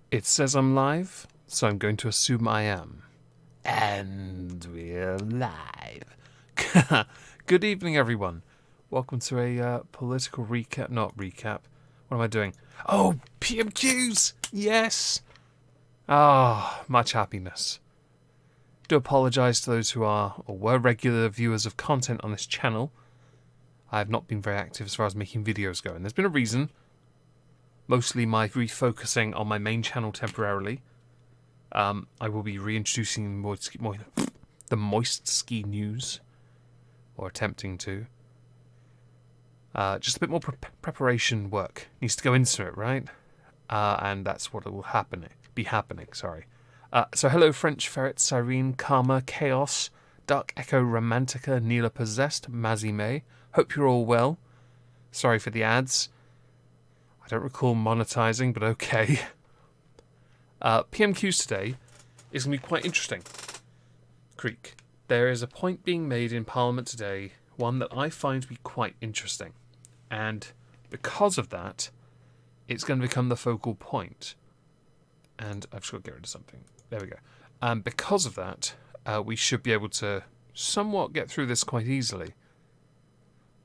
It says I'm live, so I'm going to assume I am. And we're live. Good evening, everyone. Welcome to a political recap. Not recap. What am I doing? Oh, PMQs! Yes! Ah, much happiness. Do apologise to those who are or were regular viewers of content on this channel. I have not been very active as far as making videos go, and there's been a reason. Mostly my refocusing on my main channel temporarily. I will be reintroducing the Moist Ski news, or attempting to. Just a bit more preparation work needs to go into it, right? And that's what will be happening. Sorry. So hello, French Ferret, Cyrene, Karma, Chaos, Dark Echo, Romantica, Neela Possessed, Mazzy May. Hope you're all well. Sorry for the ads. I don't recall monetizing, but okay. PMQs today is going to be quite interesting. Creek. There is a point being made in Parliament today, one that I find to be quite interesting. And because of that, it's going to become the focal point. And I've just got to get rid of something. There we go. Because of that, we should be able to somewhat get through this quite easily.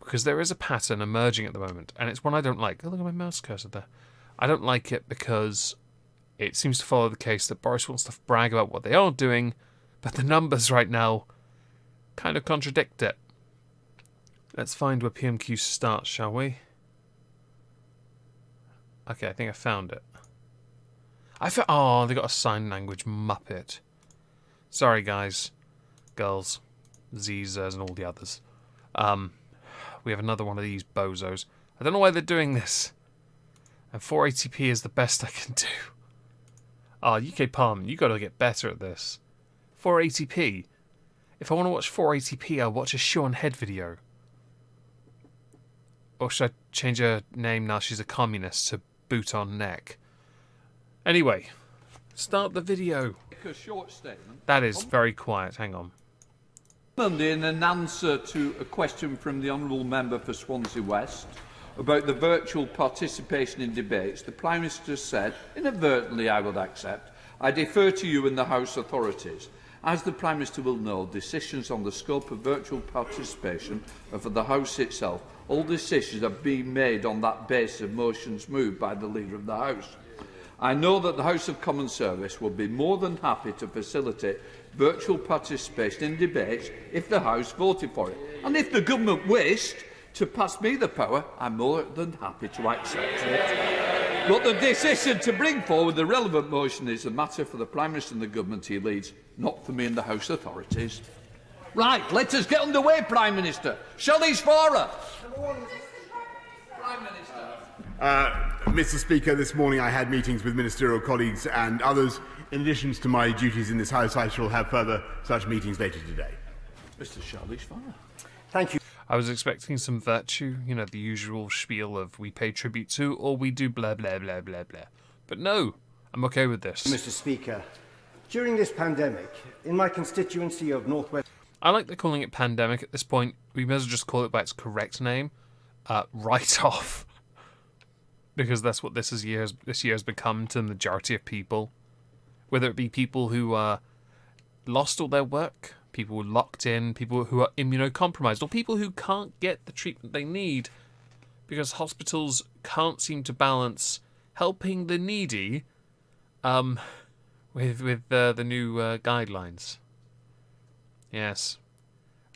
Because there is a pattern emerging at the moment, and it's one I don't like. Oh, look at my mouse cursor there. I don't like it because it seems to follow the case that Boris wants to brag about what they are doing, but the numbers right now kind of contradict it. Let's find where PMQ starts, shall we? Okay, I think I found it. Oh, they got a sign language muppet. Sorry, guys, girls, Z's and all the others. We have another one of these bozos. I don't know why they're doing this. And 480p is the best I can do. Oh, UK Parliament, you got to get better at this. 480p. If I want to watch 480p, I'll watch a shoe on head video. Or should I change her name now she's a communist to boot on neck? Anyway, start the video. A short statement. That is very quiet. Hang on. Monday, in an answer to a question from the Honourable Member for Swansea West about the virtual participation in debates, the Prime Minister said, inadvertently I would accept, I defer to you and the House authorities. As the Prime Minister will know, decisions on the scope of virtual participation are for the House itself. All decisions are being made on that basis of motions moved by the Leader of the House. I know that the House of Common Service will be more than happy to facilitate virtual participation in debates if the House voted for it. And if the government wished to pass me the power, I'm more than happy to accept it. But the decision to bring forward the relevant motion is a matter for the Prime Minister and the government he leads, not for me and the House authorities. Right, let us get underway, Prime Minister. Shelley's fora. Prime Minister. Mr. Speaker, this morning I had meetings with ministerial colleagues and others. In addition to my duties in this House, I shall have further such meetings later today. Mr. Shelley's fora. Thank you. I was expecting some virtue, you know, the usual spiel of we pay tribute to or we do blah blah blah blah blah. But no, I'm okay with this. Mr. Speaker, during this pandemic, in my constituency of North West... I like they're calling it pandemic at this point. We may as well just call it by its correct name. Write off. Because that's what this year has become to the majority of people. Whether it be people who lost all their work, people locked in, people who are immunocompromised, or people who can't get the treatment they need because hospitals can't seem to balance helping the needy with the new guidelines. Yes.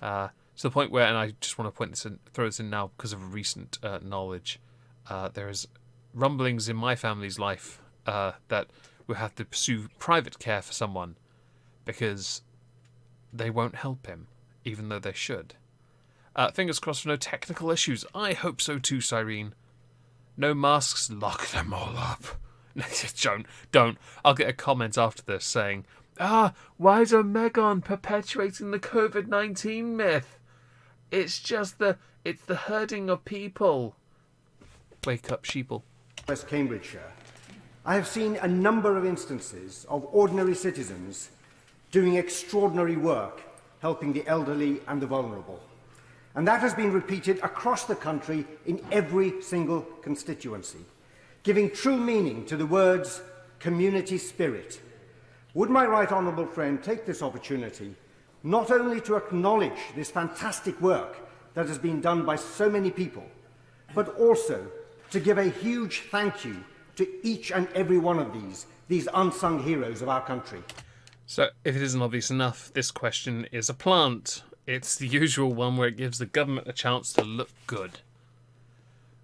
To the point where, and I just want to throw this in now because of recent knowledge, there is rumblings in my family's life that we'll have to pursue private care for someone because they won't help him, even though they should. Fingers crossed for no technical issues. I hope so too, Cyrene. No masks, lock them all up. Don't. I'll get a comment after this saying, why is Omegon perpetuating the COVID-19 myth? It's the herding of people. Wake up, sheeple. West Cambridgeshire, I have seen a number of instances of ordinary citizens doing extraordinary work, helping the elderly and the vulnerable. And that has been repeated across the country in every single constituency, giving true meaning to the words community spirit. Would my right honourable friend take this opportunity not only to acknowledge this fantastic work that has been done by so many people, but also to give a huge thank you to each and every one of these unsung heroes of our country. So, if it isn't obvious enough, this question is a plant. It's the usual one where it gives the government a chance to look good.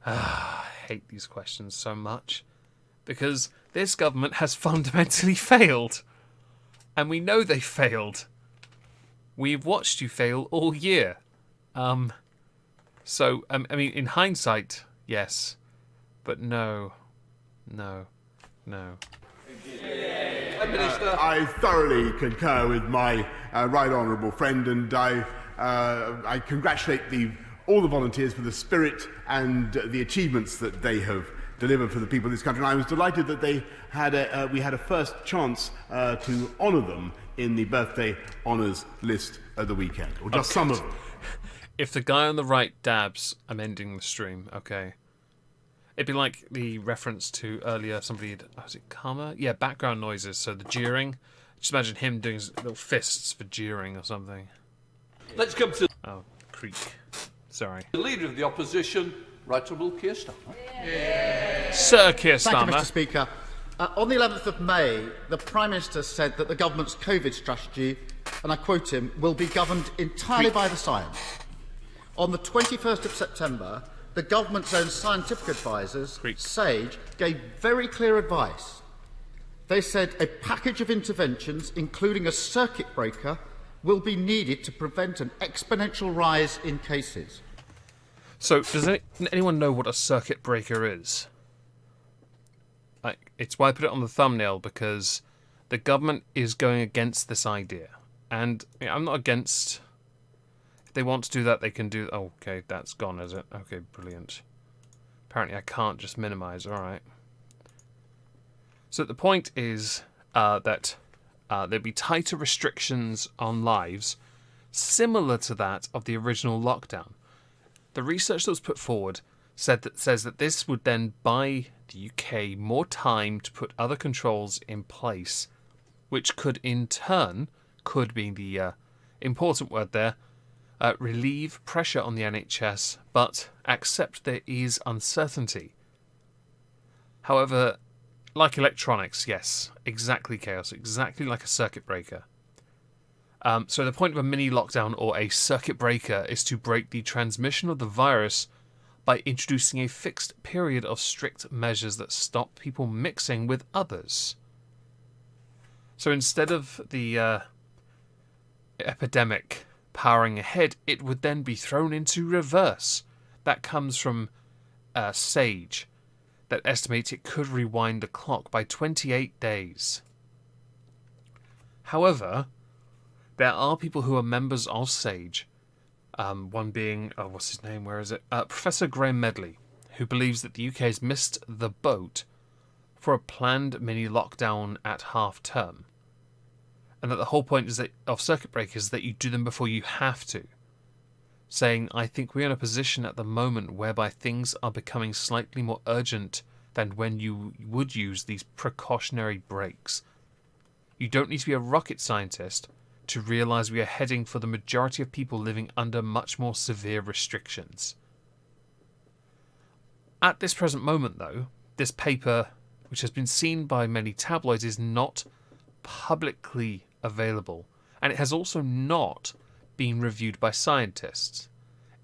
I hate these questions so much, because this government has fundamentally failed. And we know they failed. We've watched you fail all year. So, I mean, in hindsight, yes. But no. Minister. I thoroughly concur with my right honourable friend, and I congratulate all the volunteers for the spirit and the achievements that they have delivered for the people of this country. And I was delighted that we had a first chance to honour them in the birthday honours list at the weekend, or just some of them. If the guy on the right dabs, I'm ending the stream, okay? It'd be like the reference to earlier, somebody had, was it Karma? Yeah, background noises, so the jeering. Just imagine him doing his little fists for jeering or something. Let's come to Oh, creak. Sorry. the Leader of the Opposition, Right Honourable Keir Starmer. Sir Keir Thank you, Starmer. Mr. Speaker. On the 11th of May, the Prime Minister said that the government's COVID strategy, and I quote him, will be governed entirely by the science. On the 21st of September, the government's own scientific advisors, SAGE, gave very clear advice. They said a package of interventions, including a circuit breaker, will be needed to prevent an exponential rise in cases. So, does anyone know what a circuit breaker is? It's why I put it on the thumbnail, because the government is going against this idea. And I'm not against... If they want to do that, they can do... Oh, okay, that's gone, is it? Okay, brilliant. Apparently I can't just minimise, alright. So the point is that there'll be tighter restrictions on lives, similar to that of the original lockdown. The research that was put forward says that this would then buy the UK more time to put other controls in place, which could in turn, could be the important word there, relieve pressure on the NHS, but accept there is uncertainty. However, like electronics, yes, exactly chaos, exactly like a circuit breaker. So the point of a mini lockdown or a circuit breaker is to break the transmission of the virus by introducing a fixed period of strict measures that stop people mixing with others. So instead of the epidemic powering ahead, it would then be thrown into reverse. That comes from SAGE, that estimates it could rewind the clock by 28 days. However, there are people who are members of SAGE, one being, what's his name, where is it? Professor Graham Medley, who believes that the UK has missed the boat for a planned mini lockdown at half term. And that the whole point is that of circuit breakers is that you do them before you have to. Saying, I think we're in a position at the moment whereby things are becoming slightly more urgent than when you would use these precautionary breaks. You don't need to be a rocket scientist to realise we are heading for the majority of people living under much more severe restrictions. At this present moment, though, this paper, which has been seen by many tabloids, is not publicly available, and it has also not been reviewed by scientists.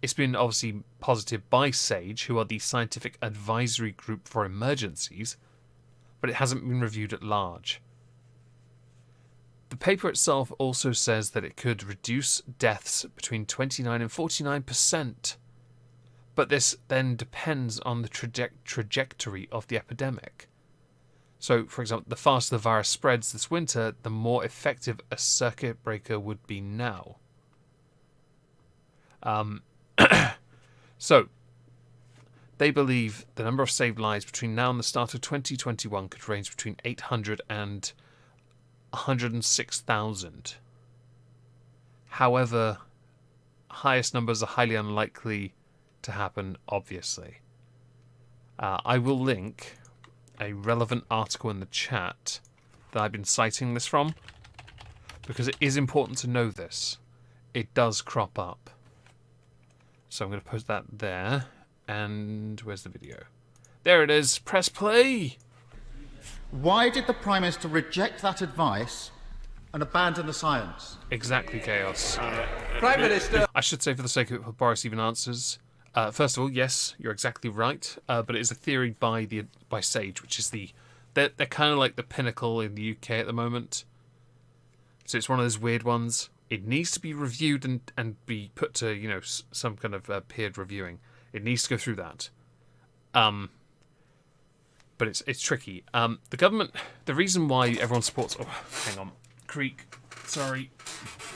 It's been obviously posited by SAGE, who are the Scientific Advisory Group for Emergencies, but it hasn't been reviewed at large. The paper itself also says that it could reduce deaths between 29 and 49%, but this then depends on the trajectory of the epidemic. So, for example, the faster the virus spreads this winter, the more effective a circuit breaker would be now. So, they believe the number of saved lives between now and the start of 2021 could range between 800 and 106,000. However, highest numbers are highly unlikely to happen, obviously. I will link a relevant article in the chat that I've been citing this from, because it is important to know this. It does crop up. So I'm going to post that there. And where's the video? There it is. Press play. Why did the Prime Minister reject that advice and abandon the science? Exactly, Chaos. Prime Minister. I should say, for the sake of it, Boris even answers. First of all, yes, you're exactly right. But it is a theory by Sage, which is they're kind of like the pinnacle in the UK at the moment. So it's one of those weird ones. It needs to be reviewed and be put to, you know, some kind of peered reviewing. It needs to go through that. But it's tricky. The government, the reason why everyone supports... Oh, hang on. Creak. Sorry.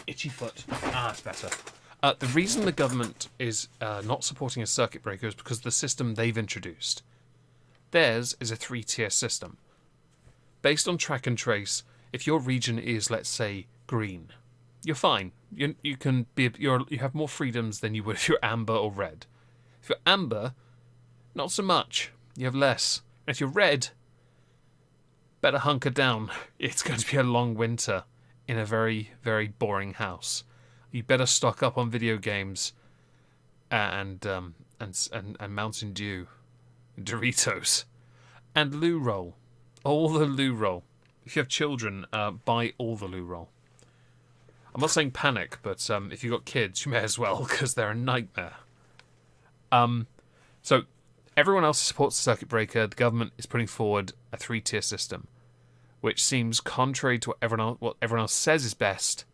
Itchy foot. It's better. The reason the government is not supporting a circuit breaker is because of the system they've introduced. Theirs is a 3-tier system. Based on track and trace, if your region is, let's say, green, you're fine. You have more freedoms than you would if you're amber or red. If you're amber, not so much. You have less. And if you're red, better hunker down. It's going to be a long winter in a very, very boring house. You better stock up on video games and Mountain Dew, Doritos, and loo roll. All the loo roll. If you have children, buy all the loo roll. I'm not saying panic, but if you've got kids, you may as well, because they're a nightmare. So everyone else supports the circuit breaker. The government is putting forward a 3-tier system, which seems contrary to what everyone else says is best.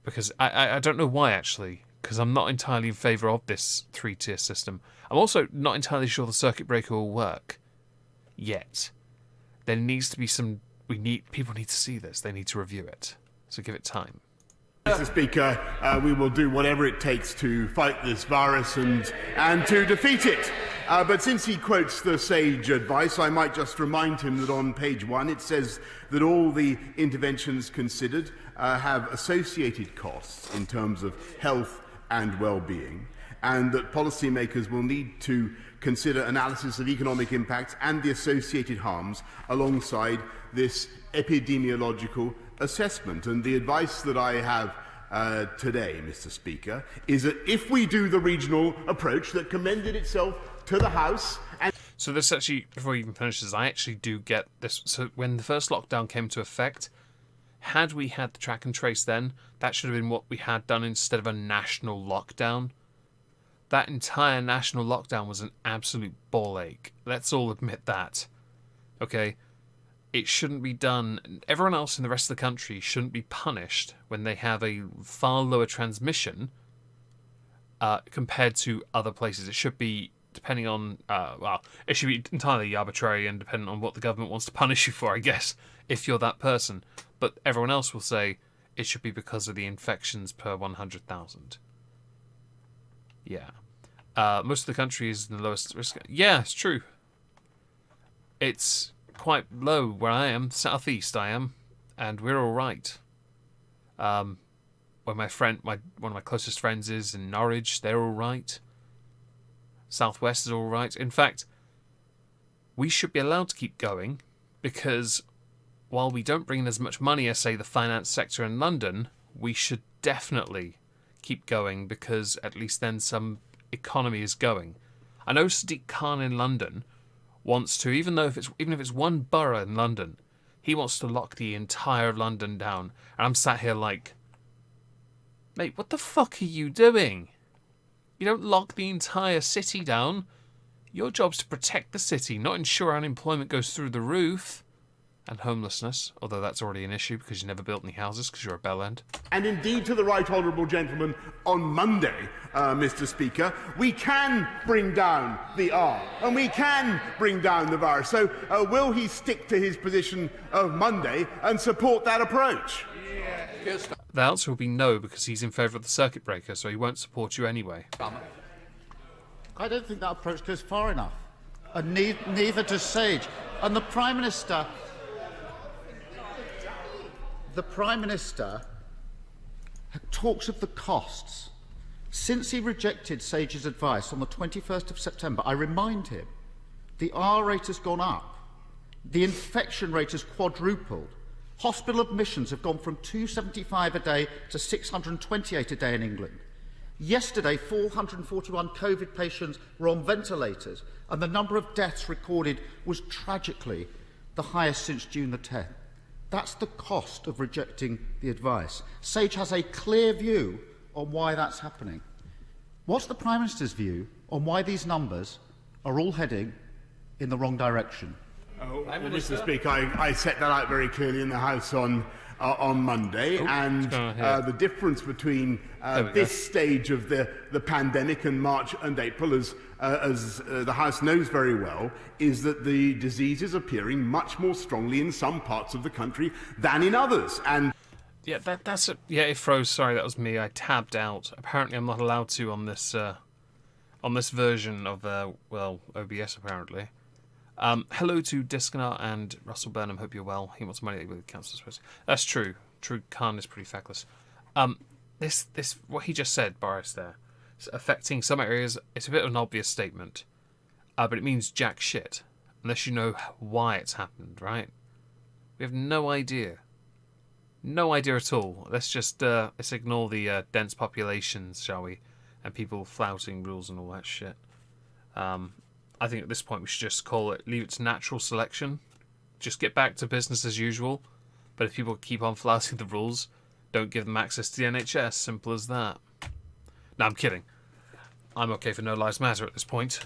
Because I don't know why, actually, because I'm not entirely in favour of this 3-tier system. I'm also not entirely sure the circuit breaker will work yet. There needs to be some... People need to see this. They need to review it. So give it time. Mr. Speaker, we will do whatever it takes to fight this virus and to defeat it. But since he quotes the sage advice, I might just remind him that on page 1 it says that all the interventions considered have associated costs in terms of health and well-being, and that policymakers will need to consider analysis of economic impacts and the associated harms alongside this epidemiological assessment. And the advice that I have today, Mr. Speaker, is that if we do the regional approach that commended itself to the House... So this actually, before he even finishes, I actually do get this. So when the first lockdown came into effect, had we had the track and trace then, that should have been what we had done instead of a national lockdown. That entire national lockdown was an absolute ball ache. Let's all admit that. Okay? It shouldn't be done. Everyone else in the rest of the country shouldn't be punished when they have a far lower transmission compared to other places. It should be, depending on, it should be entirely arbitrary and dependent on what the government wants to punish you for, I guess, if you're that person. But everyone else will say it should be because of the infections per 100,000. Yeah. Most of the country is in the lowest risk. Yeah, it's true. It's quite low where I am, southeast I am, and we're all right. Where one of my closest friends is in Norwich, they're all right. Southwest is all right. In fact, we should be allowed to keep going because while we don't bring in as much money as, say, the finance sector in London, we should definitely keep going because at least then some economy is going. I know Sadiq Khan in London wants to, even if it's one borough in London, he wants to lock the entire London down. And I'm sat here like, mate, what the fuck are you doing? You don't lock the entire city down. Your job's to protect the city, not ensure unemployment goes through the roof. And homelessness, although that's already an issue because you never built any houses because you're a bell end. And indeed, to the right honourable gentleman, on Monday, Mr. Speaker, we can bring down the R and we can bring down the virus. So will he stick to his position of Monday and support that approach? The answer will be no because he's in favour of the circuit breaker, so he won't support you anyway. I don't think that approach goes far enough. And neither does Sage. And the Prime Minister... The Prime Minister talks of the costs. Since he rejected Sage's advice on the 21st of September, I remind him, the R rate has gone up The infection rate has quadrupled. Hospital admissions have gone from 275 a day to 628 a day in England. Yesterday, 441 COVID patients were on ventilators, and the number of deaths recorded was tragically the highest since June the 10th. That's the cost of rejecting the advice. Sage has a clear view on why that's happening. What's the Prime Minister's view on why these numbers are all heading in the wrong direction? Well, Mr. Speaker, I set that out very clearly in the House on Monday, and the difference between this stage of the pandemic and March and April, as the House knows very well, is that the disease is appearing much more strongly in some parts of the country than in others. And yeah, that's it. Yeah, it froze. Sorry, that was me. I tabbed out. Apparently, I'm not allowed to on this version of OBS. Apparently. Hello to Disconnart and Russell Burnham. Hope you're well. He wants money with the council. That's true. True, Khan is pretty feckless. This what he just said, Boris. There, it's affecting some areas. It's a bit of an obvious statement, but it means jack shit unless you know why it's happened. Right? We have no idea. No idea at all. Let's just let's ignore the dense populations, shall we? And people flouting rules and all that shit. I think at this point we should just leave it to natural selection. Just get back to business as usual. But if people keep on flouting the rules, don't give them access to the NHS. Simple as that. No, I'm kidding. I'm okay for No Lives Matter at this point.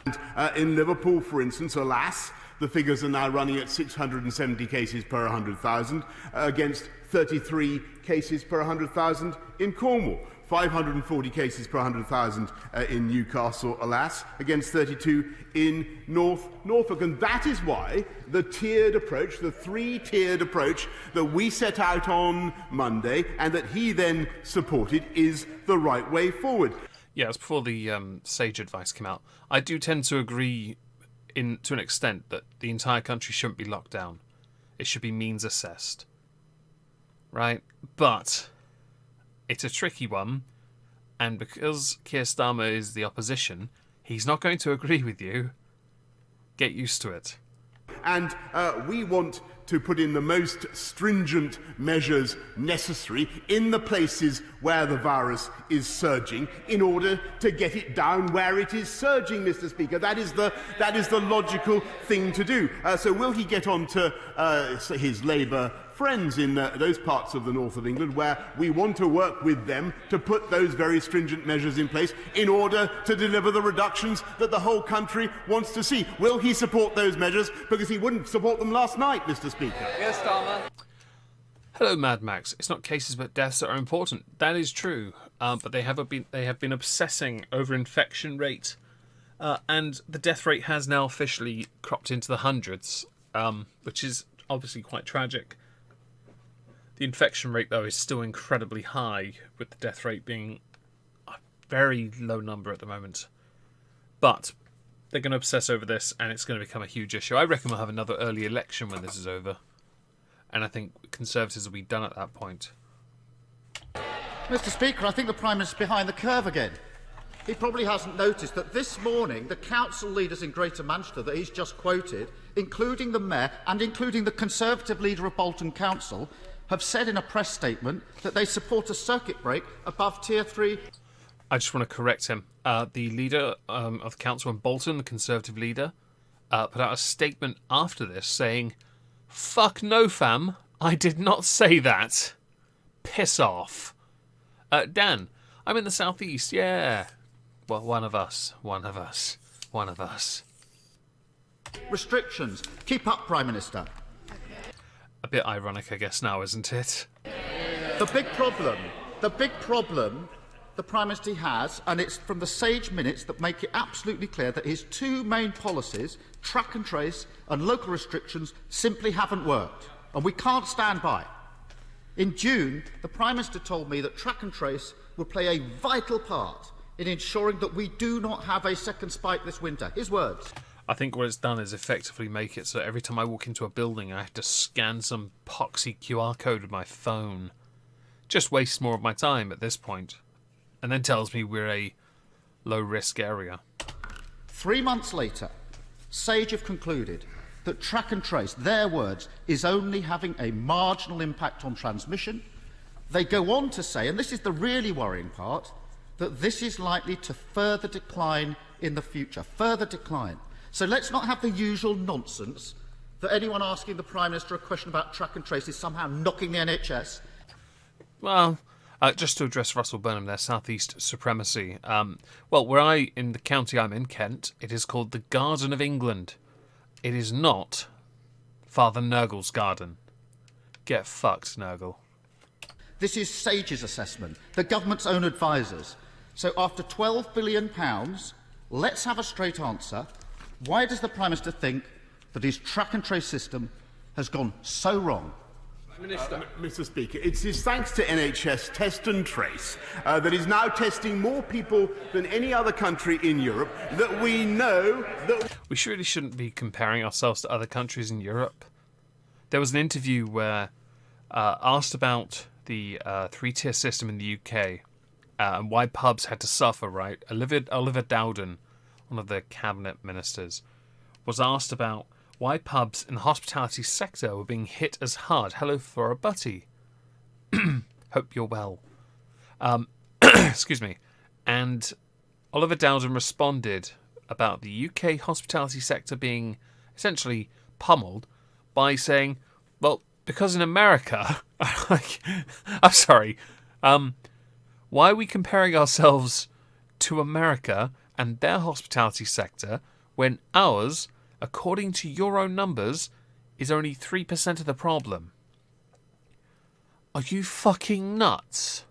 In Liverpool, for instance, alas, the figures are now running at 670 cases per 100,000 against 33 cases per 100,000 in Cornwall. 540 cases per 100,000 in Newcastle, alas, against 32 in Norfolk. And that is why the tiered approach, the three-tiered approach that we set out on Monday and that he then supported is the right way forward. Yeah, it was before the Sage advice came out. I do tend to agree to an extent that the entire country shouldn't be locked down. It should be means assessed. Right? But it's a tricky one, and because Keir Starmer is the opposition, he's not going to agree with you. Get used to it. And we want to put in the most stringent measures necessary in the places where the virus is surging in order to get it down where it is surging, Mr. Speaker. That is the logical thing to do. So will he get on to his Labour friends in those parts of the north of England where we want to work with them to put those very stringent measures in place in order to deliver the reductions that the whole country wants to see? Will he support those measures? Because he wouldn't support them last night, Mr. Speaker. Yes, Starmer. Hello, Mad Max. It's not cases but deaths that are important. That is true, but they have been obsessing over infection rate, and the death rate has now officially cropped into the hundreds, which is obviously quite tragic. The infection rate, though, is still incredibly high, with the death rate being a very low number at the moment. But they're going to obsess over this, and it's going to become a huge issue. I reckon we'll have another early election when this is over. And I think Conservatives will be done at that point. Mr. Speaker, I think the Prime Minister's behind the curve again. He probably hasn't noticed that this morning the council leaders in Greater Manchester that he's just quoted, including the Mayor and including the Conservative leader of Bolton Council, have said in a press statement that they support a circuit break above Tier 3. I just want to correct him. The leader of the council in Bolton, the Conservative leader, put out a statement after this saying, "Fuck no, fam. I did not say that. Piss off." Dan, I'm in the southeast. Yeah. Well, one of us. Restrictions. Keep up, Prime Minister. A bit ironic, I guess, now, isn't it? The big problem the Prime Minister has, and it's from the Sage minutes that make it absolutely clear that his two main policies, track and trace and local restrictions, simply haven't worked. And we can't stand by. In June, the Prime Minister told me that track and trace would play a vital part in ensuring that we do not have a second spike this winter. His words. I think what it's done is effectively make it so every time I walk into a building, I have to scan some poxy QR code with my phone. Just wastes more of my time at this point. And then tells me we're a low-risk area. 3 months later, Sage have concluded that track and trace, their words, is only having a marginal impact on transmission. They go on to say, and this is the really worrying part, that this is likely to further decline in the future. Further decline. So let's not have the usual nonsense that anyone asking the Prime Minister a question about track and trace is somehow knocking the NHS. Well, just to address Russell Burnham there, South East supremacy. In the county I'm in, Kent, it is called the Garden of England. It is not Father Nurgle's garden. Get fucked, Nurgle. This is SAGE's assessment, the government's own advisers. So after £12 billion, let's have a straight answer. Why does the Prime Minister think that his track and trace system has gone so wrong? Mr. Speaker, it is thanks to NHS Test and Trace that is now testing more people than any other country in Europe, that we know that... We really shouldn't be comparing ourselves to other countries in Europe. There was an interview where asked about the three-tier system in the UK and why pubs had to suffer, right? Oliver Dowden, one of the cabinet ministers, was asked about why pubs in the hospitality sector were being hit as hard. Hello, Flora Butty. Hope you're well. Excuse me. And Oliver Dowden responded about the UK hospitality sector being essentially pummeled by saying, well, because in America... I'm sorry. Why are we comparing ourselves to America and their hospitality sector when ours, according to your own numbers, is only 3% of the problem? Are you fucking nuts?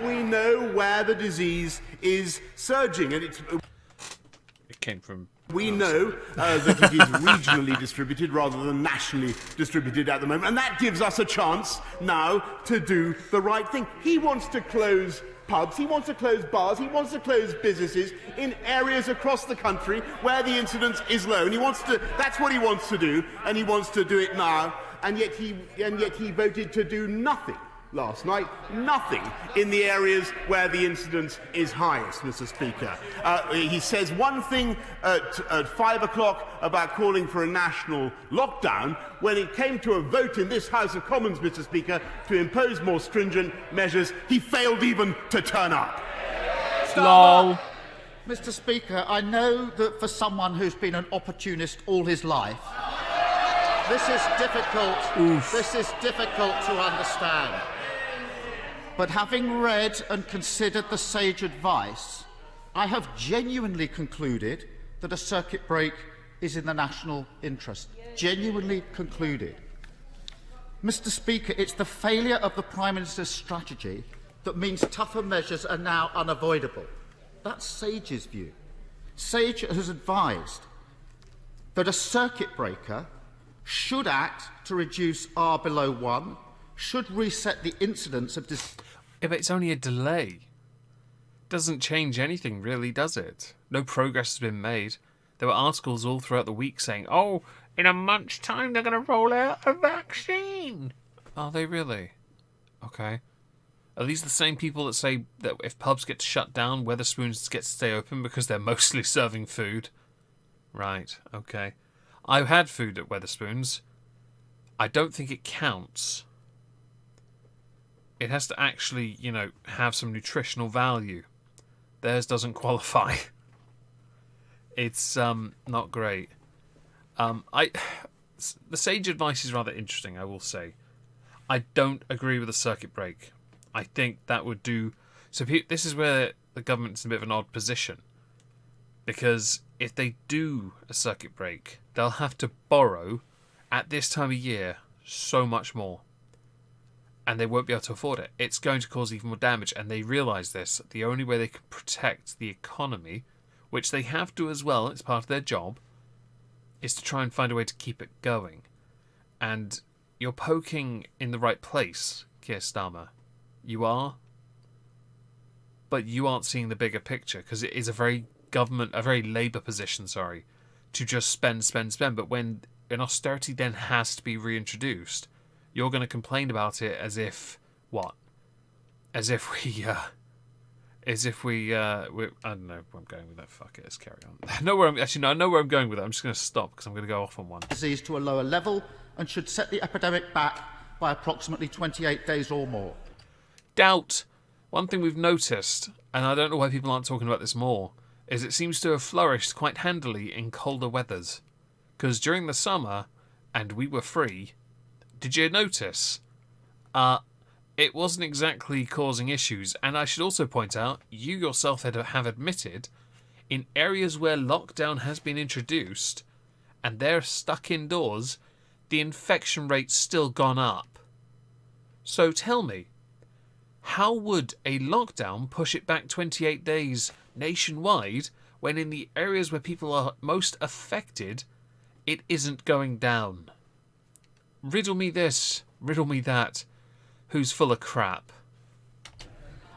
We know where the disease is surging, and It came from... we know that it is regionally distributed rather than nationally distributed at the moment, and that gives us a chance now to do the right thing. He wants to close pubs, he wants to close bars, he wants to close businesses in areas across the country where the incidence is low, and that's what he wants to do, and he wants to do it now, and yet he voted to do nothing last night, nothing in the areas where the incidence is highest, Mr. Speaker. He says one thing at 5 o'clock about calling for a national lockdown. When it came to a vote in this House of Commons, Mr. Speaker, to impose more stringent measures, he failed even to turn up. LOL. Mr. Speaker, I know that for someone who's been an opportunist all his life, this is difficult. This is difficult to understand. But having read and considered the sage advice, I have genuinely concluded that a circuit break is in the national interest. Genuinely concluded. Mr. Speaker, it's the failure of the Prime Minister's strategy that means tougher measures are now unavoidable. That's SAGE's view. SAGE has advised that a circuit breaker should act to reduce R below 1, should reset the incidence of... Yeah, but it's only a delay. Doesn't change anything, really, does it? No progress has been made. There were articles all throughout the week saying, oh, in a month's time they're going to roll out a vaccine. Are they really? Okay. Are these the same people that say that if pubs get shut down, Wetherspoons get to stay open because they're mostly serving food? Right, okay. I've had food at Wetherspoons. I don't think it counts. It has to actually, have some nutritional value. Theirs doesn't qualify. It's not great. The sage advice is rather interesting, I will say. I don't agree with the circuit break. I think that would do... So this is where the government's in a bit of an odd position. Because if they do a circuit break, they'll have to borrow, at this time of year, so much more. And they won't be able to afford it. It's going to cause even more damage, and they realise this. The only way they can protect the economy, which they have to as well, it's part of their job, is to try and find a way to keep it going. And you're poking in the right place, Keir Starmer. You are. But you aren't seeing the bigger picture, because it is a very Labour position, to just spend. But when an austerity then has to be reintroduced, you're going to complain about it as if, what? As if is if I don't know where I'm going with that. Fuck it, let's carry on. I know where I'm going with it. I'm just going to stop because I'm going to go off on one. Disease to a lower level and should set the epidemic back by approximately 28 days or more. Doubt. One thing we've noticed, and I don't know why people aren't talking about this more, is it seems to have flourished quite handily in colder weathers. Because during the summer, and we were free, did you notice? It wasn't exactly causing issues. And I should also point out, you yourself have admitted, in areas where lockdown has been introduced, and they're stuck indoors, the infection rate's still gone up. So tell me, how would a lockdown push it back 28 days nationwide when in the areas where people are most affected, it isn't going down? Riddle me this, riddle me that. Who's full of crap?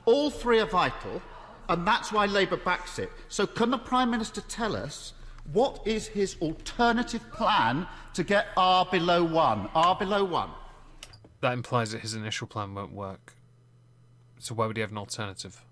All three are vital, and that's why Labour backs it. So can the Prime Minister tell us what is his alternative plan to get R below 1? R below 1. That implies that his initial plan won't work. So why would he have an alternative?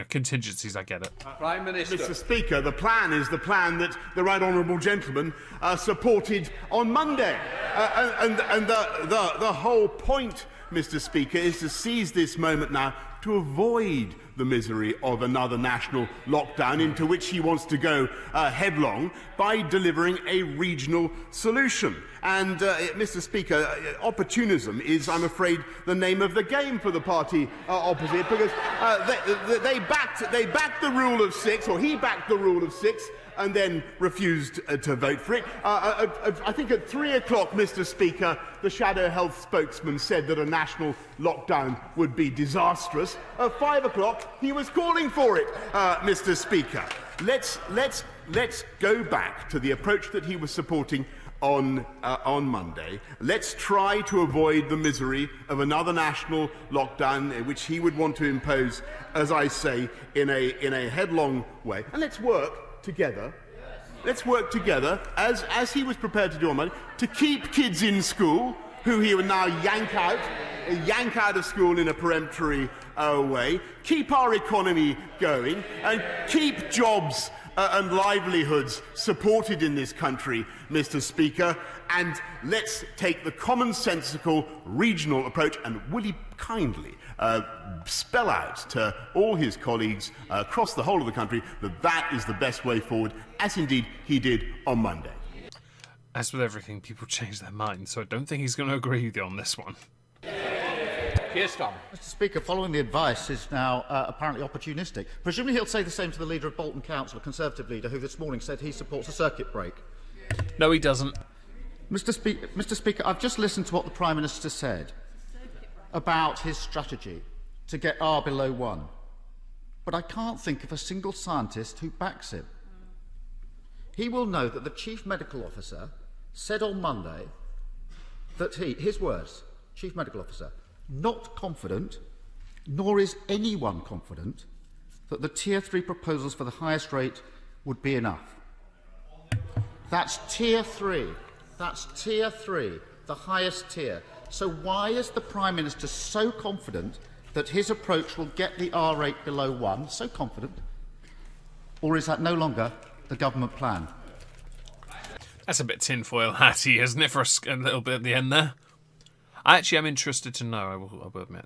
Contingencies, I get it. Prime Minister. Mr. Speaker, the plan is the plan that the right honourable gentleman supported on Monday. And the whole point, Mr. Speaker, is to seize this moment now to avoid the misery of another national lockdown into which he wants to go headlong by delivering a regional solution. And, Mr. Speaker, opportunism is, I'm afraid, the name of the game for the party opposite, because they backed the rule of six, or he backed the rule of six, and then refused to vote for it. I think at 3 o'clock, Mr. Speaker, the Shadow Health spokesman said that a national lockdown would be disastrous. At 5 o'clock, he was calling for it, Mr. Speaker. Let's go back to the approach that he was supporting on Monday. Let's try to avoid the misery of another national lockdown, which he would want to impose, as I say, in a headlong way. And let's work together. Let's work together, as he was prepared to do on Monday, to keep kids in school, who he would now yank out of school in a peremptory way, keep our economy going, and keep jobs and livelihoods supported in this country, Mr. Speaker, and let's take the commonsensical regional approach, and will he kindly spell out to all his colleagues across the whole of the country that that is the best way forward, as indeed he did on Monday. As with everything, people change their minds, so I don't think he's going to agree with you on this one. Mr. Speaker, following the advice is now apparently opportunistic. Presumably he'll say the same to the leader of Bolton Council, a Conservative leader, who this morning said he supports a circuit break. No, he doesn't. Mr. Speaker, I've just listened to what the Prime Minister said about his strategy to get R below 1, but I can't think of a single scientist who backs him. He will know that the Chief Medical Officer said on Monday that his words, Chief Medical Officer, not confident, nor is anyone confident, that the Tier 3 proposals for the highest rate would be enough. That's Tier 3. That's Tier 3, the highest tier. So why is the Prime Minister so confident that his approach will get the R rate below 1? So confident? Or is that no longer the government plan? That's a bit tinfoil hatty, isn't it, for a little bit at the end there? I actually am interested to know, I will admit,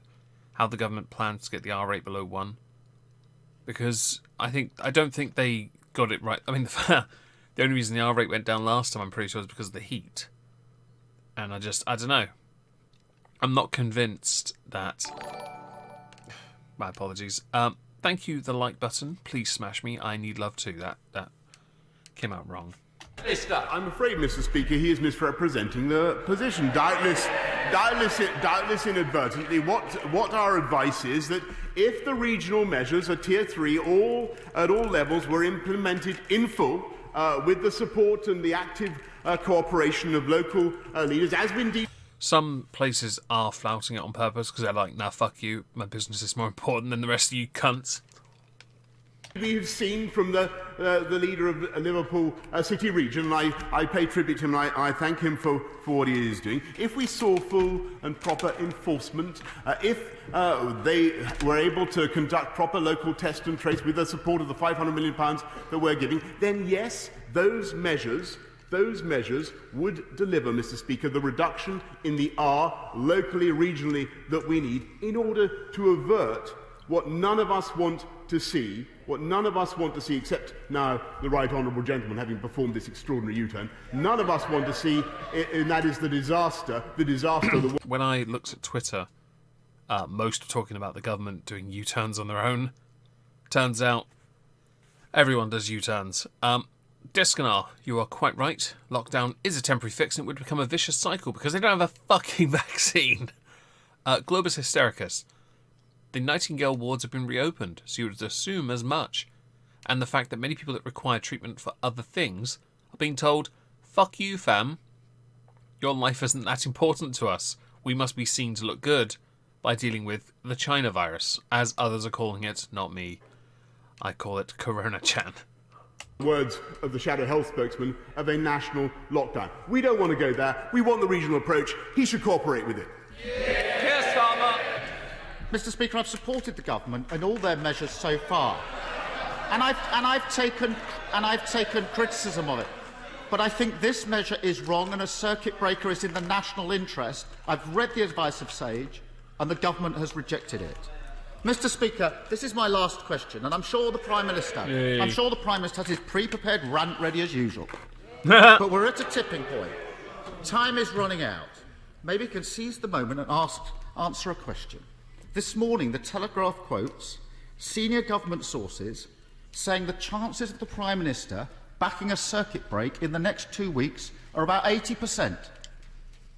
how the government plans to get the R rate below 1. Because I don't think they got it right. I mean, the only reason the R rate went down last time, I'm pretty sure, is because of the heat. And I don't know. I'm not convinced that... My apologies. Thank you, the like button. Please smash me. I need love too. That came out wrong. I'm afraid, Mr. Speaker, he is misrepresenting the position. Doubtless inadvertently, what our advice is that if the regional measures at Tier 3 at all levels were implemented in full, with the support and the active cooperation of local leaders, as indeed... Some places are flouting it on purpose because they're like, nah, fuck you, my business is more important than the rest of you cunts. We've seen from the leader of Liverpool City Region, and I pay tribute to him, and I thank him for what he is doing. If we saw full and proper enforcement, if they were able to conduct proper local test and trace with the support of the £500 million that we're giving, then yes, those measures would deliver, Mr. Speaker, the reduction in the R, locally, regionally, that we need in order to avert what none of us want to see, except now the Right Honourable Gentleman having performed this extraordinary U-turn, none of us want to see, and that is the disaster. When I looked at Twitter, most were talking about the government doing U-turns on their own. Turns out, everyone does U-turns. Discanar, you are quite right. Lockdown is a temporary fix and it would become a vicious cycle because they don't have a fucking vaccine. Globus Hystericus. The Nightingale wards have been reopened, so you would assume as much. And the fact that many people that require treatment for other things are being told, fuck you, fam. Your life isn't that important to us. We must be seen to look good by dealing with the China virus, as others are calling it, not me. I call it Corona-chan. Words of the Shadow Health spokesman of a national lockdown. We don't want to go there. We want the regional approach. He should cooperate with it. Mr. Speaker, I've supported the government and all their measures so far, and I've taken criticism of it. But I think this measure is wrong, and a circuit breaker is in the national interest. I've read the advice of SAGE, and the government has rejected it. Mr. Speaker, this is my last question, and I'm sure the Prime Minister has his pre-prepared rant ready as usual. But we're at a tipping point. Time is running out. Maybe he can seize the moment and answer a question. This morning, the Telegraph quotes senior government sources saying the chances of the Prime Minister backing a circuit break in the next 2 weeks are about 80%.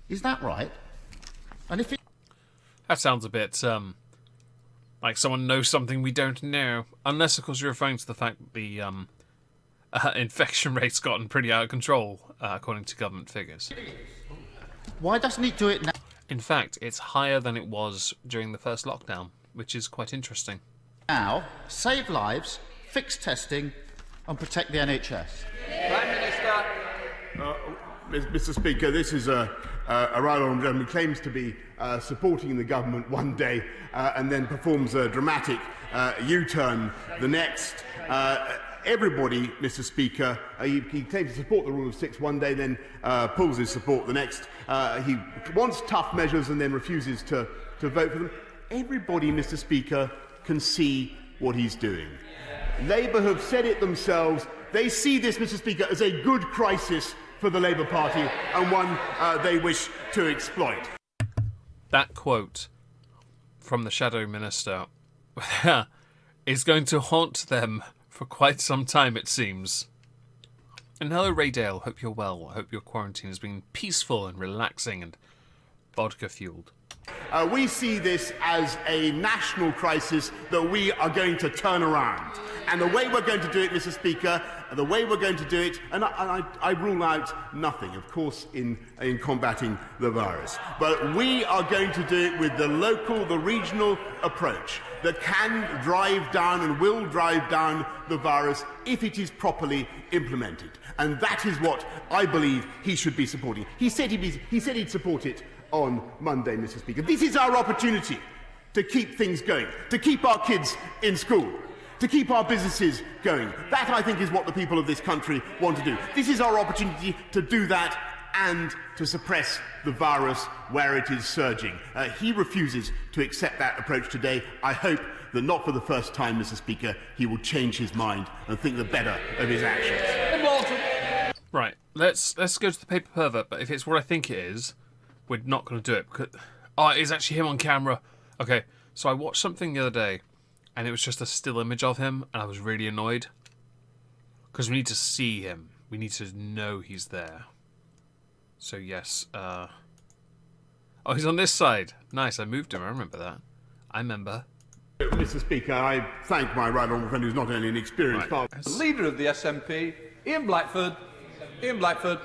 Is that right? And if that sounds a bit like someone knows something we don't know. Unless, of course, you're referring to the fact that the infection rate's gotten pretty out of control, according to government figures. Why doesn't he do it now? In fact, it's higher than it was during the first lockdown, which is quite interesting. Now, save lives, fix testing, and protect the NHS. Prime Minister. Mr. Speaker, this is a right honourable gentleman who claims to be supporting the government one day and then performs a dramatic U-turn the next. Everybody, Mr. Speaker, he claims to support the rule of six one day, then pulls his support the next. He wants tough measures and then refuses to vote for them. Everybody, Mr. Speaker, can see what he's doing. Labour have said it themselves. They see this, Mr. Speaker, as a good crisis for the Labour Party and one they wish to exploit. That quote from the Shadow Minister is going to haunt them for quite some time, it seems. And hello, Ray Dale. Hope you're well. I hope your quarantine has been peaceful and relaxing and vodka-fueled. We see this as a national crisis that we are going to turn around. And the way we're going to do it, Mr. Speaker, and I rule out nothing, of course, in combating the virus. But we are going to do it with the local, the regional approach that can drive down and will drive down the virus if it is properly implemented. And that is what I believe he should be supporting. He said he'd support it on Monday, Mr. Speaker. This is our opportunity to keep things going, to keep our kids in school, to keep our businesses going. That, I think, is what the people of this country want to do. This is our opportunity to do that and to suppress the virus where it is surging. He refuses to accept that approach today. I hope that not for the first time, Mr. Speaker, he will change his mind and think the better of his actions. Right, let's go to the paper pervert, but if it's what I think it is, we're not going to do it. Because, it is actually him on camera. Okay, so I watched something the other day, and it was just a still image of him, and I was really annoyed. Because we need to see him. We need to know he's there. So yes, oh, he's on this side. Nice, I moved him, I remember that. I remember. Mr. Speaker, I thank my right honourable friend who's not only an experienced The leader of the SNP, Ian Blackford. Ian Blackford.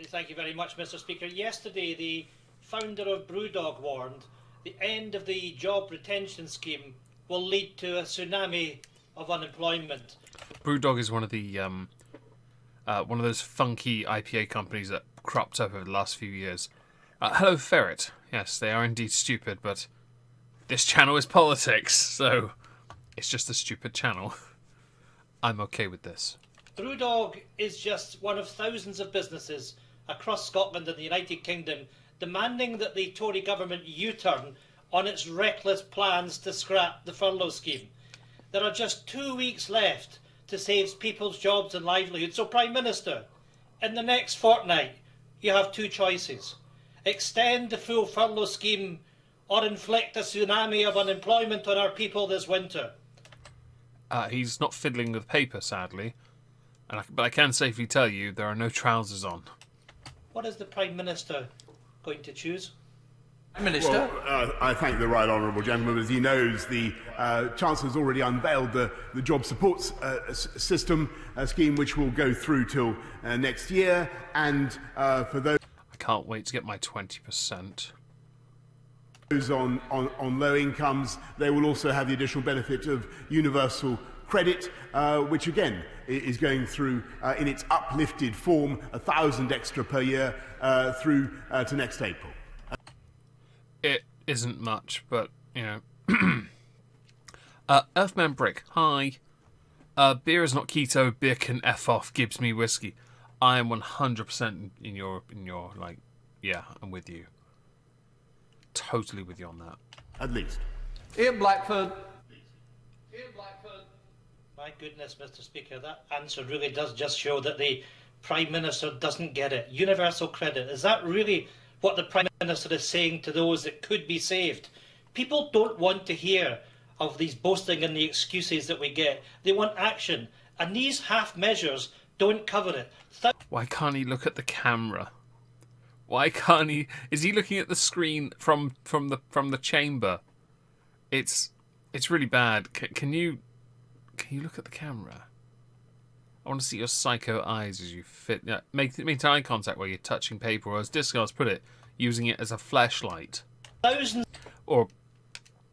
Thank you very much, Mr. Speaker. Yesterday, the founder of Brewdog warned the end of the job retention scheme will lead to a tsunami of unemployment. Brewdog is one of the one of those funky IPA companies that cropped up over the last few years. Hello, Ferret. Yes, they are indeed stupid, but this channel is politics, so it's just a stupid channel. I'm okay with this. Brewdog is just one of thousands of businesses across Scotland and the United Kingdom demanding that the Tory government U-turn on its reckless plans to scrap the furlough scheme. There are just 2 weeks left to save people's jobs and livelihoods. So, Prime Minister, in the next fortnight, you have two choices. Extend the full furlough scheme or inflict a tsunami of unemployment on our people this winter. He's not fiddling with paper, sadly. But I can safely tell you there are no trousers on. What is the Prime Minister going to choose? Minister. Well, I thank the right honourable gentleman. As he knows, the Chancellor's already unveiled the job support system scheme, which will go through till next year. And for those I can't wait to get my 20%. on low incomes, they will also have the additional benefit of universal credit, which again is going through in its uplifted form, 1,000 extra per year through to next April. It isn't much, but, you know. Earthman Brick, hi. Beer is not keto, beer can F off, gives me whiskey. I am 100% in your, like, yeah, I'm with you. Totally with you on that. At least. Ian Blackford. My goodness, Mr. Speaker, that answer really does just show that the Prime Minister doesn't get it. Universal credit, is that really what the Prime Minister is saying to those that could be saved? People don't want to hear of these boasting and the excuses that we get. They want action, and these half measures don't cover it. Why can't he look at the camera? Why can't he? Is he looking at the screen from the chamber? It's really bad. Can you look at the camera? I want to see your psycho eyes as you fit. Make eye contact while you're touching paper, or as Discards put it, using it as a flashlight. Thousands. Or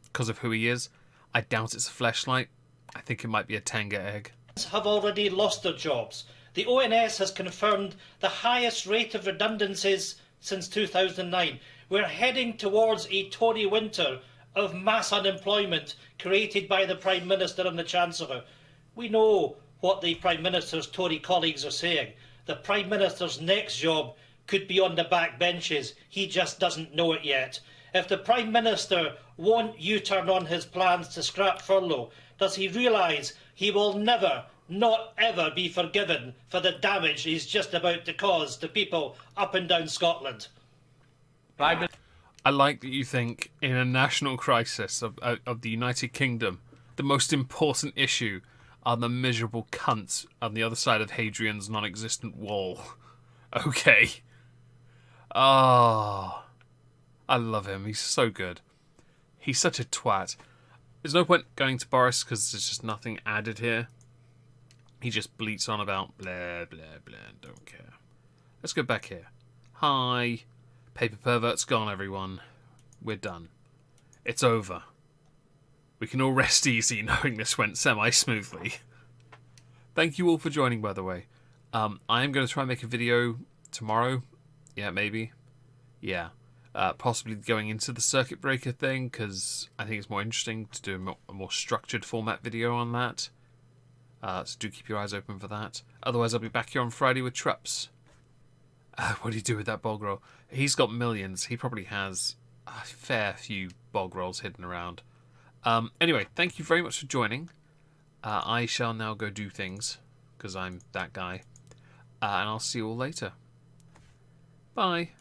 because of who he is, I doubt it's a flashlight. I think it might be a Tenga egg. Have already lost their jobs. The ONS has confirmed the highest rate of redundancies since 2009. We're heading towards a Tory winter of mass unemployment created by the Prime Minister and the Chancellor. We know what the Prime Minister's Tory colleagues are saying. The Prime Minister's next job could be on the back benches. He just doesn't know it yet. If the Prime Minister won't U-turn on his plans to scrap furlough, does he realise he will never, not ever be forgiven for the damage he's just about to cause to people up and down Scotland? I like that you think in a national crisis of the United Kingdom, the most important issue are the miserable cunts on the other side of Hadrian's non-existent wall. Okay. Ah, I love him. He's so good. He's such a twat. There's no point going to Boris because there's just nothing added here. He just bleats on about blah, blah, blah, don't care. Let's go back here. Hi. Paper pervert's gone, everyone. We're done. It's over. We can all rest easy knowing this went semi-smoothly. Thank you all for joining, by the way. I am going to try and make a video tomorrow. Yeah, maybe. Yeah. Possibly going into the circuit breaker thing, because I think it's more interesting to do a more structured format video on that. So do keep your eyes open for that. Otherwise, I'll be back here on Friday with Trups. What do you do with that bog roll? He's got millions. He probably has a fair few bog rolls hidden around. Anyway, thank you very much for joining. I shall now go do things, because I'm that guy. And I'll see you all later. Bye.